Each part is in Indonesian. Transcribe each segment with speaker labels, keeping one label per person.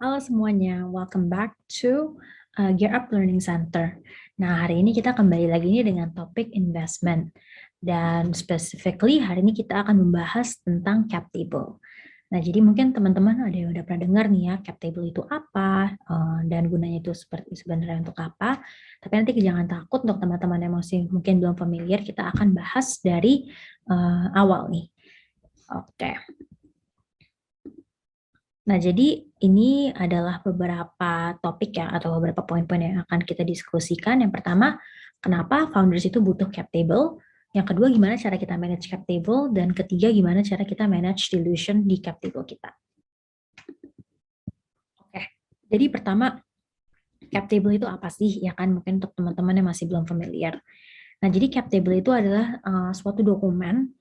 Speaker 1: Halo semuanya, welcome back to Gear Up Learning Center. Nah, hari ini kita kembali lagi nih dengan topik investment. Dan specifically hari ini kita akan membahas tentang cap table. Nah, jadi mungkin teman-teman ada yang udah pernah dengar nih ya, cap table itu apa, dan gunanya itu seperti sebenarnya untuk apa. Tapi nanti jangan takut untuk teman-teman yang masih mungkin belum familiar, kita akan bahas dari awal nih. Oke. Nah, jadi ini adalah beberapa topik ya, atau beberapa poin-poin yang akan kita diskusikan. Yang pertama, kenapa founders itu butuh cap table. Yang kedua, gimana cara kita manage cap table. Dan ketiga, gimana cara kita manage dilution di cap table kita. Oke, jadi pertama, cap table itu apa sih? Ya kan, mungkin untuk teman-teman yang masih belum familiar. Nah, jadi cap table itu adalah suatu dokumen,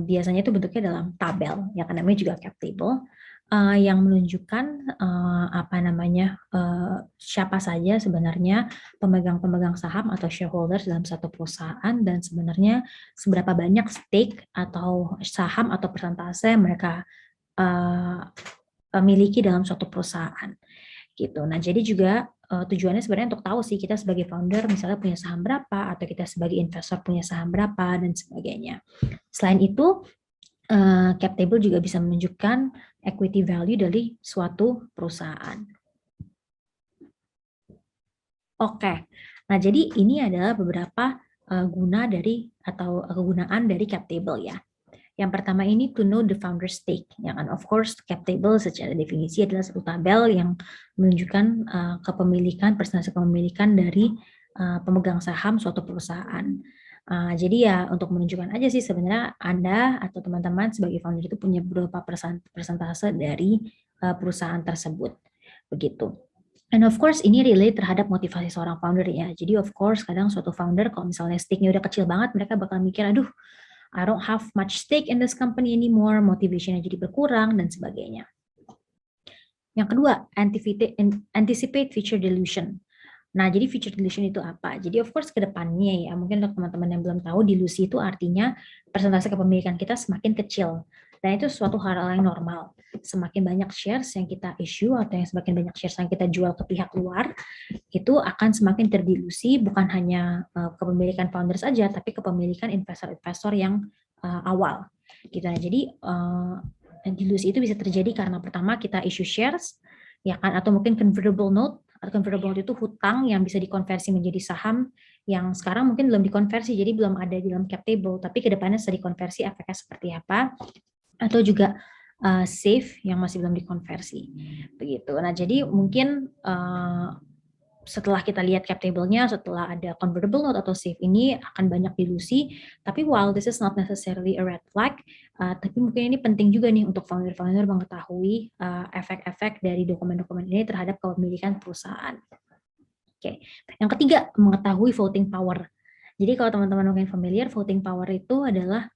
Speaker 1: biasanya itu bentuknya dalam tabel, ya kan namanya juga cap table, yang menunjukkan siapa saja sebenarnya pemegang-pemegang saham atau shareholders dalam satu perusahaan dan sebenarnya seberapa banyak stake atau saham atau persentase mereka miliki dalam suatu perusahaan gitu. Nah, jadi juga tujuannya sebenarnya untuk tahu sih kita sebagai founder misalnya punya saham berapa atau kita sebagai investor punya saham berapa dan sebagainya. Selain itu, cap table juga bisa menunjukkan equity value dari suatu perusahaan. Oke, nah jadi ini adalah beberapa guna dari atau kegunaan dari cap table ya. Yang pertama ini to know the founder stake. Ya kan, of course cap table secara definisi adalah satu tabel yang menunjukkan kepemilikan, persentase kepemilikan dari pemegang saham suatu perusahaan. Jadi ya untuk menunjukkan aja sih sebenarnya Anda atau teman-teman sebagai founder itu punya berapa persentase dari perusahaan tersebut. Begitu. And of course ini relate terhadap motivasi seorang founder ya. Jadi of course kadang suatu founder kalau misalnya stake-nya udah kecil banget mereka bakal mikir aduh I don't have much stake in this company anymore, motivation-nya jadi berkurang dan sebagainya. Yang kedua, anticipate future dilution. Nah, jadi future dilution itu apa? Jadi of course ke depannya ya, mungkin untuk teman-teman yang belum tahu, dilusi itu artinya persentase kepemilikan kita semakin kecil. Dan itu suatu hal yang normal. Semakin banyak shares yang kita issue atau yang semakin banyak shares yang kita jual ke pihak luar, itu akan semakin terdilusi bukan hanya kepemilikan founder saja, tapi kepemilikan investor-investor yang awal. Gitu. Nah, jadi dilusi itu bisa terjadi karena pertama kita issue shares, ya kan, atau mungkin convertible note. Convertible note itu hutang yang bisa dikonversi menjadi saham yang sekarang mungkin belum dikonversi, jadi belum ada di dalam cap table, tapi kedepannya setelah dikonversi efeknya seperti apa, atau juga safe yang masih belum dikonversi. Begitu. Nah, jadi mungkin setelah kita lihat cap table-nya, setelah ada convertible note atau safe ini akan banyak dilusi, tapi while this is not necessarily a red flag, tapi mungkin ini penting juga nih untuk founder-founder mengetahui efek-efek dari dokumen-dokumen ini terhadap kepemilikan perusahaan. Oke. Yang ketiga, mengetahui voting power. Jadi kalau teman-teman mungkin familiar, voting power itu adalah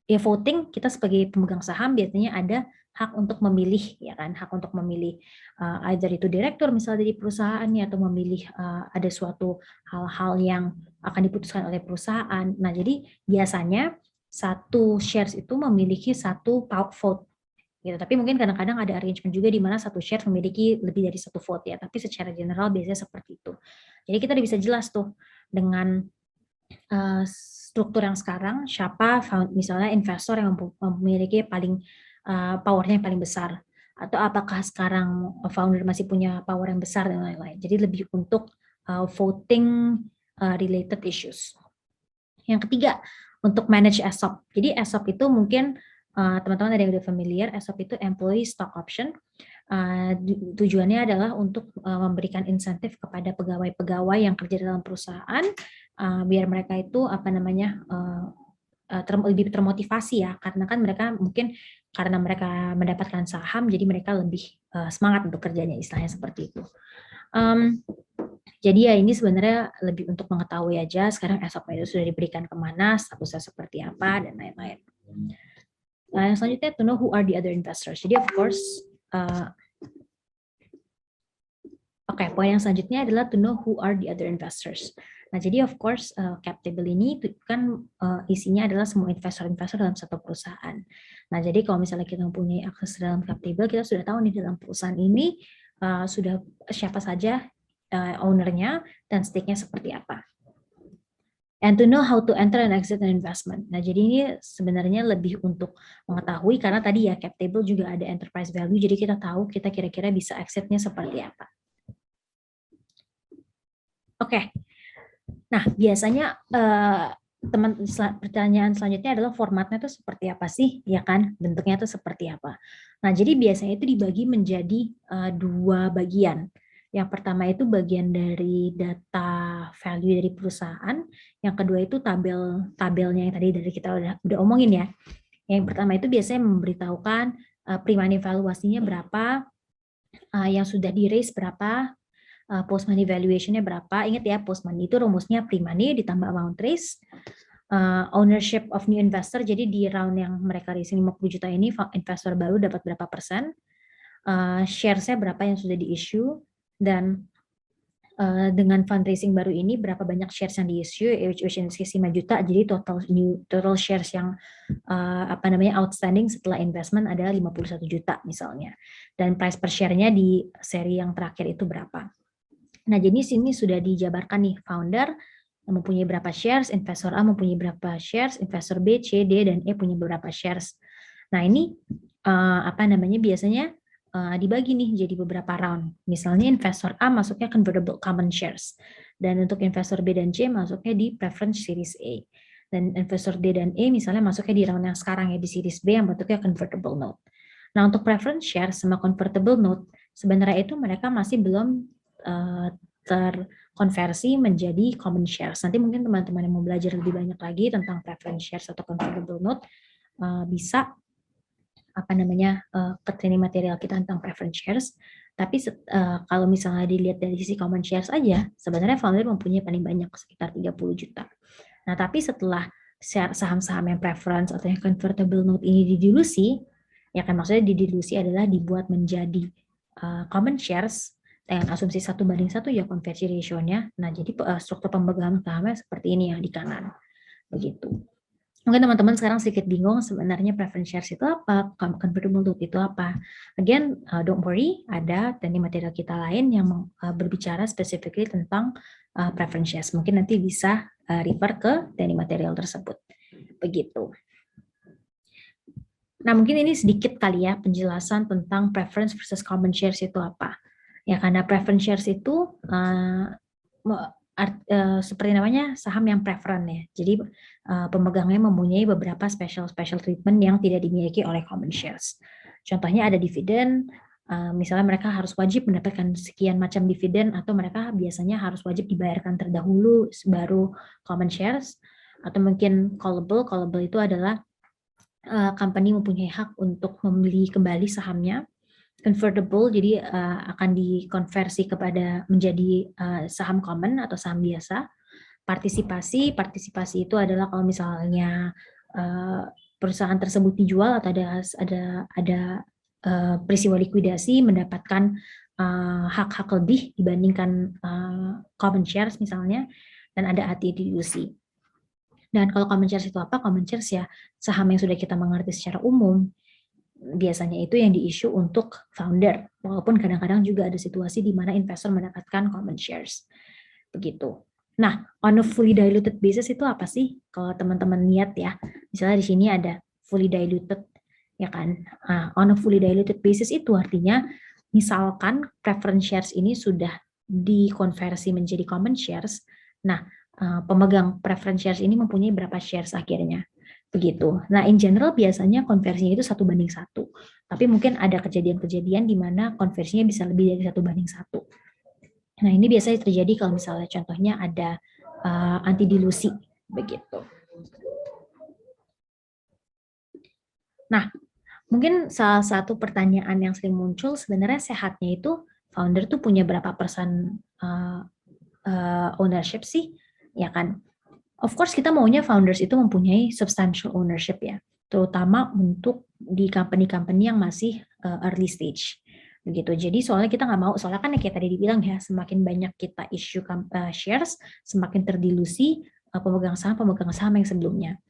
Speaker 1: ya voting, kita sebagai pemegang saham biasanya ada hak untuk memilih, ya kan, hak untuk memilih either itu direktur misalnya dari perusahaannya atau memilih ada suatu hal-hal yang akan diputuskan oleh perusahaan. Nah, jadi biasanya satu shares itu memiliki satu vote gitu. Tapi mungkin kadang-kadang ada arrangement juga di mana satu share memiliki lebih dari satu vote ya. Tapi secara general biasanya seperti itu. Jadi kita udah bisa jelas tuh dengan struktur yang sekarang siapa misalnya investor yang memiliki paling powernya yang paling besar, atau apakah sekarang founder masih punya power yang besar dan lain-lain. Jadi lebih untuk voting related issues. Yang ketiga, untuk manage ESOP. Jadi ESOP itu mungkin teman-teman ada yang udah familiar, ESOP itu employee stock option. Tujuannya adalah untuk memberikan insentif kepada pegawai-pegawai yang kerja dalam perusahaan, biar mereka itu lebih termotivasi ya, karena kan mereka mungkin karena mereka mendapatkan saham, jadi mereka lebih semangat untuk kerjanya, istilahnya seperti itu. Jadi ya ini sebenarnya lebih untuk mengetahui aja sekarang ESOP itu sudah diberikan kemana, statusnya seperti apa, dan lain-lain. Nah, yang selanjutnya to know who are the other investors. Jadi of course, poin yang selanjutnya adalah to know who are the other investors. Nah, jadi of course cap table ini kan isinya adalah semua investor-investor dalam satu perusahaan. Nah, jadi kalau misalnya kita mempunyai akses dalam cap table, kita sudah tahu nih dalam perusahaan ini sudah siapa saja ownernya dan stake-nya seperti apa. And to know how to enter and exit an investment. Nah, jadi ini sebenarnya lebih untuk mengetahui, karena tadi ya cap table juga ada enterprise value, jadi kita tahu kita kira-kira bisa exitnya seperti apa. Oke. Nah, biasanya pertanyaan selanjutnya adalah formatnya itu seperti apa sih, ya kan? Bentuknya itu seperti apa? Nah, jadi biasanya itu dibagi menjadi dua bagian. Yang pertama itu bagian dari data value dari perusahaan, yang kedua itu tabelnya yang tadi dari kita udah omongin ya. Yang pertama itu biasanya memberitahukan pre-money valuasinya berapa, yang sudah di-raise berapa, post money valuation-nya berapa. Ingat ya, post money itu rumusnya pre-money ditambah amount raise, ownership of new investor. Jadi di round yang mereka raising 50 juta ini, investor baru dapat berapa persen, shares-nya berapa yang sudah di-issue, dan dengan fundraising baru ini berapa banyak shares yang di-issue, which is 5 juta. Jadi total shares yang outstanding setelah investment adalah 51 juta misalnya. Dan price per share-nya di seri yang terakhir itu berapa. Nah, jadi sini sudah dijabarkan nih, founder mempunyai berapa shares, investor A mempunyai berapa shares, investor B, C, D, dan E punya beberapa shares. Nah, ini biasanya dibagi nih jadi beberapa round. Misalnya investor A masuknya convertible common shares, dan untuk investor B dan C masuknya di preference series A. Dan investor D dan E misalnya masuknya di round yang sekarang ya, di series B yang bentuknya convertible note. Nah, untuk preference shares sama convertible note, sebenarnya itu mereka masih belum terkonversi menjadi common shares. Nanti mungkin teman-teman yang mau belajar lebih banyak lagi tentang preference shares atau convertible note bisa ke training material kita tentang preference shares. Tapi kalau misalnya dilihat dari sisi common shares aja, sebenarnya founder mempunyai paling banyak sekitar 30 juta. Nah, tapi setelah saham-saham yang preference atau yang convertible note ini didilusi, ya kan, maksudnya didilusi adalah dibuat menjadi common shares dengan asumsi 1:1 ya conversion ratio-nya. Nah, jadi struktur pemegang sahamnya seperti ini yang di kanan. Begitu. Mungkin teman-teman sekarang sedikit bingung sebenarnya preference shares itu apa, convertible note itu apa. Again, don't worry, ada training material kita lain yang berbicara specifically tentang preference shares. Mungkin nanti bisa refer ke training material tersebut. Begitu. Nah, mungkin ini sedikit kali ya penjelasan tentang preference versus common shares itu apa. Ya, karena preference shares itu seperti namanya saham yang preferen ya. Jadi pemegangnya mempunyai beberapa special treatment yang tidak dimiliki oleh common shares. Contohnya ada dividen, misalnya mereka harus wajib mendapatkan sekian macam dividen, atau mereka biasanya harus wajib dibayarkan terdahulu baru common shares, atau mungkin callable. Callable itu adalah company mempunyai hak untuk membeli kembali sahamnya. Convertible, jadi akan dikonversi menjadi saham common atau saham biasa. Partisipasi itu adalah kalau misalnya perusahaan tersebut dijual atau ada peristiwa likuidasi, mendapatkan hak-hak lebih dibandingkan common shares misalnya, dan ada AT dilusi. Dan kalau common shares itu apa? Common shares ya saham yang sudah kita mengerti secara umum. Biasanya itu yang di-issue untuk founder, walaupun kadang-kadang juga ada situasi di mana investor mendapatkan common shares. Begitu. Nah, on a fully diluted basis itu apa sih? Kalau teman-teman lihat ya, misalnya di sini ada fully diluted, ya kan? On a fully diluted basis itu artinya, misalkan preference shares ini sudah dikonversi menjadi common shares, nah pemegang preference shares ini mempunyai berapa shares akhirnya? Begitu. Nah, in general biasanya konversinya itu 1:1. Tapi mungkin ada kejadian-kejadian di mana konversinya bisa lebih dari 1:1. Nah, ini biasanya terjadi kalau misalnya contohnya ada anti dilusi, begitu. Nah, mungkin salah satu pertanyaan yang sering muncul, sebenarnya sehatnya itu founder tuh punya berapa persen ownership sih, ya kan? Of course kita maunya founders itu mempunyai substantial ownership ya, terutama untuk di company-company yang masih early stage. Begitu. Jadi soalnya kita nggak mau, soalnya kan kayak tadi dibilang ya, semakin banyak kita issue shares, semakin terdilusi pemegang saham yang sebelumnya.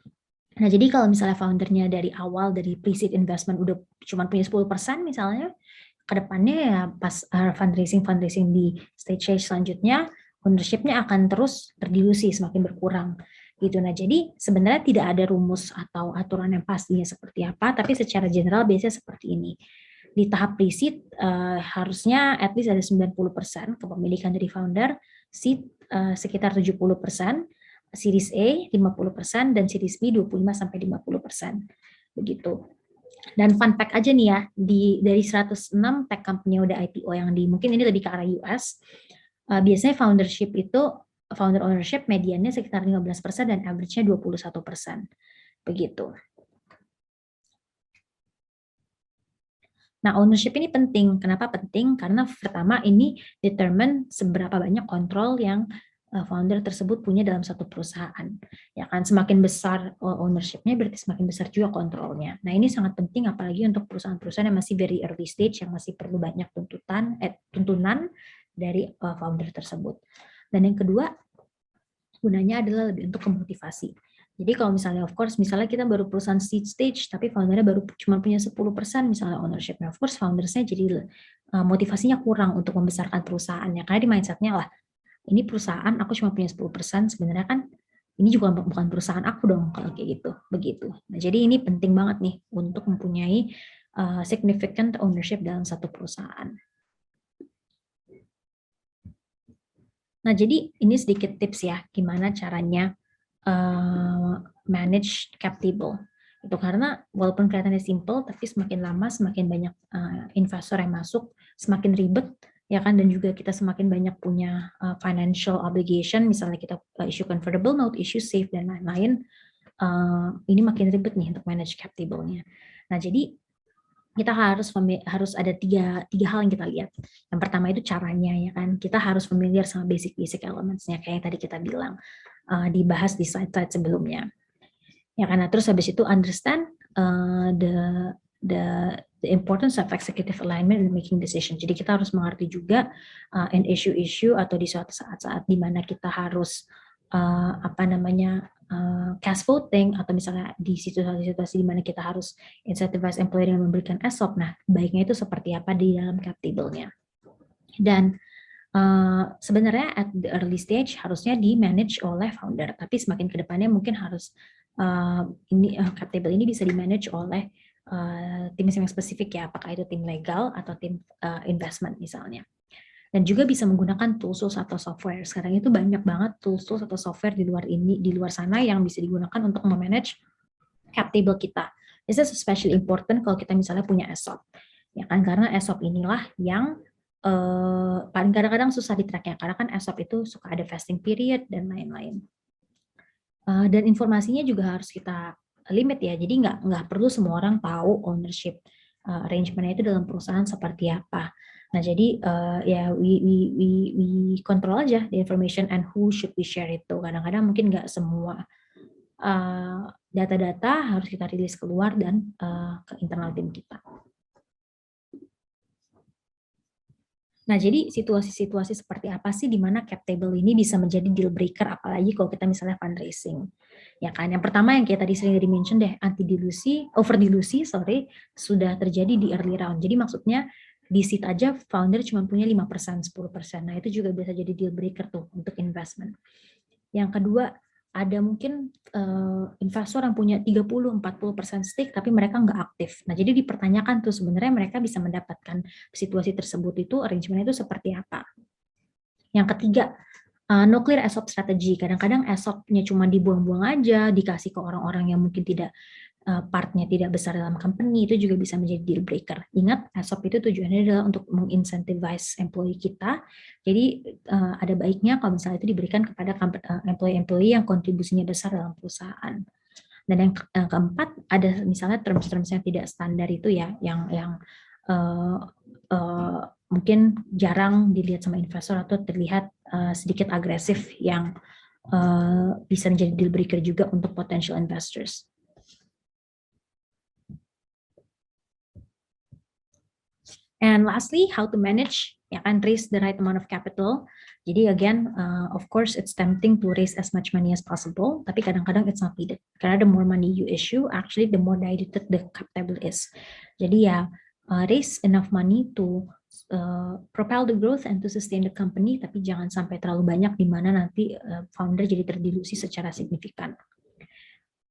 Speaker 1: Nah, jadi kalau misalnya foundernya dari awal, dari pre-seed investment udah cuma punya 10% misalnya, ke depannya ya pas fundraising di stage selanjutnya, ownership-nya akan terus terdilusi, semakin berkurang. Gitu. Nah, jadi sebenarnya tidak ada rumus atau aturan yang pastinya seperti apa, tapi secara general biasanya seperti ini. Di tahap pre-seed harusnya at least ada 90% kepemilikan dari founder, seed sekitar 70%, Series A 50%, dan Series B 25-50%. Begitu. Dan fun fact aja nih ya, dari 106 tech company yang udah IPO yang mungkin ini lebih ke arah US, biasanya founder ownership mediannya sekitar 15% dan average-nya 21%. Begitu. Nah, ownership ini penting. Kenapa penting? Karena pertama ini determine seberapa banyak kontrol yang founder tersebut punya dalam satu perusahaan. Ya kan, semakin besar ownership-nya berarti semakin besar juga kontrolnya. Nah, ini sangat penting apalagi untuk perusahaan-perusahaan yang masih very early stage, yang masih perlu banyak tuntunan dari founder tersebut. Dan yang kedua, gunanya adalah lebih untuk memotivasi. Jadi kalau misalnya of course misalnya kita baru perusahaan seed stage tapi foundernya baru cuma punya 10% misalnya ownership-nya, of course foundersnya jadi motivasinya kurang untuk membesarkan perusahaannya, karena di mindsetnya lah ini perusahaan aku cuma punya 10%, sebenarnya kan ini juga bukan perusahaan aku dong kalau kayak gitu, begitu. Nah, jadi ini penting banget nih untuk mempunyai significant ownership dalam satu perusahaan. Nah, jadi ini sedikit tips ya gimana caranya manage cap table. Itu karena walaupun kelihatannya simple, tapi semakin lama semakin banyak investor yang masuk, semakin ribet ya kan, dan juga kita semakin banyak punya financial obligation, misalnya kita issue convertible note, issue safe dan lain-lain, ini makin ribet nih untuk manage cap table-nya. Nah, jadi kita harus ada tiga hal yang kita lihat. Yang pertama itu caranya ya kan, kita harus familiar sama basic elements-nya kayak yang tadi kita bilang, dibahas di slide sebelumnya. Ya karena terus habis itu understand the importance of executive alignment and making decision. Jadi kita harus mengerti juga an issue atau di suatu saat-saat di mana kita harus cash voting, atau misalnya di situasi di mana kita harus incentivize employee dengan memberikan ESOP. Nah, baiknya itu seperti apa di dalam cap table-nya. Dan sebenarnya at the early stage harusnya di manage oleh founder, tapi semakin ke depannya mungkin harus cap table ini bisa di manage oleh tim yang spesifik ya, apakah itu tim legal atau tim investment misalnya. Dan juga bisa menggunakan tools atau software. Sekarang itu banyak banget tools atau software di luar sana yang bisa digunakan untuk memanage cap table kita. This is especially important kalau kita misalnya punya ESOP. Ya kan, karena ESOP inilah yang paling kadang-kadang susah di-track ya, karena kan ESOP itu suka ada vesting period dan lain-lain. Dan informasinya juga harus kita limit ya, jadi nggak perlu semua orang tahu ownership arrangement-nya itu dalam perusahaan seperti apa. Nah, jadi ya we control aja the information and who should we share itu. Kadang-kadang mungkin nggak semua data-data harus kita rilis keluar dan ke internal tim kita. Nah, jadi situasi-situasi seperti apa sih di mana cap table ini bisa menjadi deal breaker, apalagi kalau kita misalnya fundraising. Ya kan, yang pertama yang kayak tadi sering di-mention deh, over dilusi, sudah terjadi di early round. Jadi maksudnya di seed aja founder cuma punya 5%, 10%. Nah, itu juga bisa jadi deal breaker tuh untuk investment. Yang kedua, ada mungkin investor yang punya 30-40% stake tapi mereka nggak aktif. Nah, jadi dipertanyakan tuh sebenarnya mereka bisa mendapatkan situasi tersebut itu arrangement itu seperti apa. Yang ketiga, no clear ESOP strategy. Kadang-kadang ESOP-nya cuma dibuang-buang aja, dikasih ke orang-orang yang mungkin tidak partnya tidak besar dalam company, itu juga bisa menjadi deal breaker. Ingat, ESOP itu tujuannya adalah untuk mengincentivize employee kita. Jadi ada baiknya kalau misalnya itu diberikan kepada employee yang kontribusinya besar dalam perusahaan. Dan yang keempat, ada misalnya terms-terms yang tidak standar itu ya, yang mungkin jarang dilihat sama investor atau terlihat sedikit agresif, yang bisa menjadi deal breaker juga untuk potential investors. And lastly, how to manage ya kan, raise the right amount of capital. Jadi again, of course it's tempting to raise as much money as possible, tapi kadang-kadang it's not needed. Karena the more money you issue, actually the more diluted the cap table is. Jadi ya, raise enough money to propel the growth and to sustain the company, tapi jangan sampai terlalu banyak di mana nanti founder jadi terdilusi secara signifikan.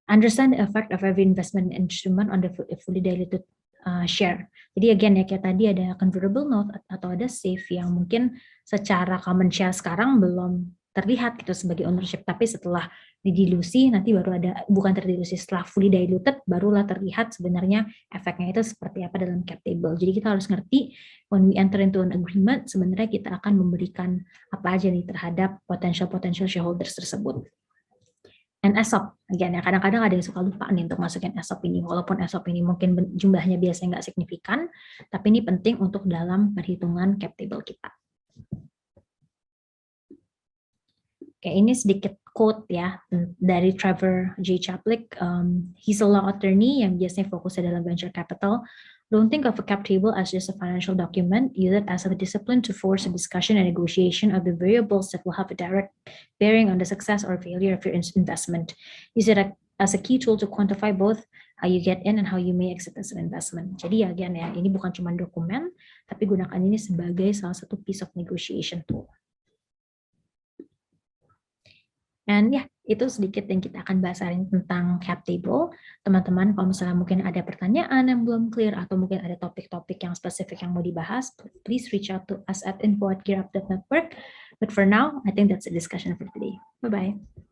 Speaker 1: Understand the effect of every investment instrument on the fully diluted share. Jadi again ya, kayak tadi ada convertible note atau ada SAFE yang mungkin secara common share sekarang belum terlihat gitu sebagai ownership, tapi setelah didilusi nanti baru ada, bukan terdilusi, setelah fully diluted barulah terlihat sebenarnya efeknya itu seperti apa dalam cap table. Jadi kita harus ngerti when we enter into an agreement sebenarnya kita akan memberikan apa aja nih terhadap potential shareholders tersebut. And ESOP, again ya, kadang-kadang ada yang suka lupa nih untuk masukin ESOP ini, walaupun ESOP ini mungkin jumlahnya biasanya nggak signifikan, tapi ini penting untuk dalam perhitungan cap table kita. Oke, ini sedikit quote ya dari Trevor J. Chaplik. He's a law attorney yang biasanya fokusnya dalam venture capital. Don't think of a cap table as just a financial document. Use it as a discipline to force a discussion and negotiation of the variables that will have a direct bearing on the success or failure of your investment. Use it as a key tool to quantify both how you get in and how you may exit as an investment. Jadi again ya, ini bukan cuma dokumen, tapi gunakan ini sebagai salah satu piece of negotiation tool. Dan ya, itu sedikit yang kita akan bahas hari ini tentang cap table. Teman-teman, kalau misalnya mungkin ada pertanyaan yang belum clear atau mungkin ada topik-topik yang spesifik yang mau dibahas, please reach out to us at info@gearup.network. But for now, I think that's a discussion for today. Bye-bye.